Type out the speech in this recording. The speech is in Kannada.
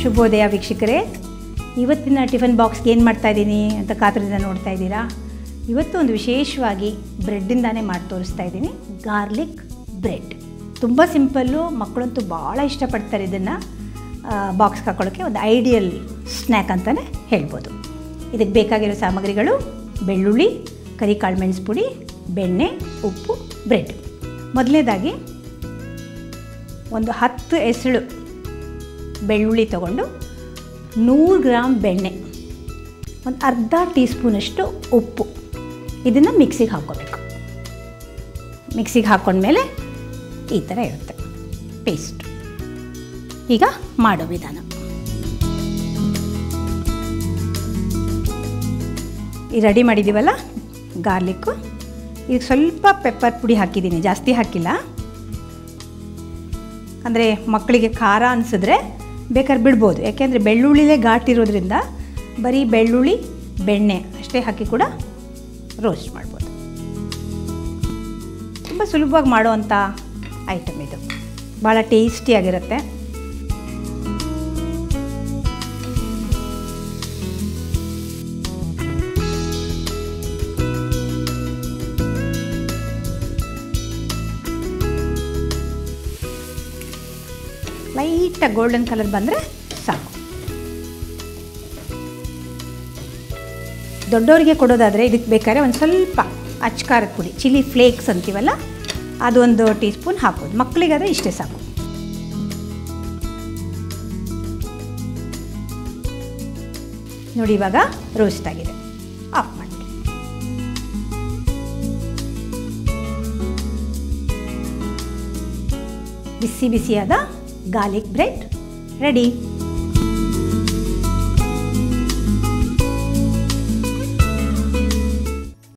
ಶುಭೋದಯ ವೀಕ್ಷಕರೇ. ಇವತ್ತಿನ ಟಿಫನ್ ಬಾಕ್ಸ್ಗೆ ಏನು ಮಾಡ್ತಾಯಿದ್ದೀನಿ ಅಂತ ಕಾತರದಿಂದ ನೋಡ್ತಾ ಇದ್ದೀರಾ. ಇವತ್ತು ಒಂದು ವಿಶೇಷವಾಗಿ ಬ್ರೆಡ್ಡಿಂದಾನೇ ಮಾಡಿ ತೋರಿಸ್ತಾ ಇದ್ದೀನಿ. ಗಾರ್ಲಿಕ್ ಬ್ರೆಡ್ ತುಂಬ ಸಿಂಪಲ್ಲು, ಮಕ್ಕಳಂತೂ ಭಾಳ ಇಷ್ಟಪಡ್ತಾರೆ. ಇದನ್ನು ಬಾಕ್ಸ್ಗೆ ಹಾಕೊಳ್ಳೋಕ್ಕೆ ಒಂದು ಐಡಿಯಲ್ ಸ್ನ್ಯಾಕ್ ಅಂತಲೇ ಹೇಳ್ಬೋದು. ಇದಕ್ಕೆ ಬೇಕಾಗಿರೋ ಸಾಮಗ್ರಿಗಳು: ಬೆಳ್ಳುಳ್ಳಿ, ಕರಿಕಾಳು ಮೆಣಸು ಪುಡಿ, ಬೆಣ್ಣೆ, ಉಪ್ಪು, ಬ್ರೆಡ್. ಮೊದಲನೇದಾಗಿ ಒಂದು 10 ಎಸಳು ಬೆಳ್ಳುಳ್ಳಿ ತೊಗೊಂಡು 100 ಗ್ರಾಮ್ ಬೆಣ್ಣೆ, ಒಂದು ಅರ್ಧ ಟೀ ಸ್ಪೂನಷ್ಟು ಉಪ್ಪು, ಇದನ್ನು ಮಿಕ್ಸಿಗೆ ಹಾಕ್ಕೋಬೇಕು. ಮಿಕ್ಸಿಗೆ ಹಾಕ್ಕೊಂಡ್ಮೇಲೆ ಈ ಥರ ಇರುತ್ತೆ ಪೇಸ್ಟ್. ಈಗ ಮಾಡೋ ವಿಧಾನ: ಈ ರೆಡಿ ಮಾಡಿದ್ದೀವಲ್ಲ ಗಾರ್ಲಿಕ್ಕು, ಈಗ ಸ್ವಲ್ಪ ಪೆಪ್ಪರ್ ಪುಡಿ ಹಾಕಿದ್ದೀನಿ, ಜಾಸ್ತಿ ಹಾಕಿಲ್ಲ. ಅಂದರೆ ಮಕ್ಕಳಿಗೆ ಖಾರ ಅನಿಸಿದ್ರೆ ಬೇಕಾದ್ರೆ ಬಿಡ್ಬೋದು, ಯಾಕೆಂದರೆ ಬೆಳ್ಳುಳ್ಳಿಲೇ ಘಾಟಿರೋದ್ರಿಂದ ಬರೀ ಬೆಳ್ಳುಳ್ಳಿ ಬೆಣ್ಣೆ ಅಷ್ಟೇ ಹಾಕಿ ಕೂಡ ರೋಸ್ಟ್ ಮಾಡ್ಬೋದು. ತುಂಬ ಸುಲಭವಾಗಿ ಮಾಡುವಂಥ ಐಟಮ್ ಇದು, ಭಾಳ ಟೇಸ್ಟಿಯಾಗಿರುತ್ತೆ. ಲೈಟಾಗಿ ಗೋಲ್ಡನ್ ಕಲರ್ ಬಂದರೆ ಸಾಕು. ದೊಡ್ಡವರಿಗೆ ಕೊಡೋದಾದರೆ ಇದಕ್ಕೆ ಬೇಕಾದ್ರೆ ಒಂದು ಸ್ವಲ್ಪ ಅಚ್ಕಾರದ ಪುಡಿ, ಚಿಲ್ಲಿ ಫ್ಲೇಕ್ಸ್ ಅಂತೀವಲ್ಲ, ಅದು 1 ಟೀ ಸ್ಪೂನ್ ಹಾಕೋದು. ಮಕ್ಕಳಿಗಾದರೆ ಇಷ್ಟೇ ಸಾಕು. ನೋಡಿ, ಇವಾಗ ರೋಸ್ಟ್ ಆಗಿದೆ. ಆಫ್ ಮಾಡಿ. ಬಿಸಿ ಬಿಸಿಯಾದ ಗಾರ್ಲಿಕ್ ಬ್ರೆಡ್ ರೆಡಿ.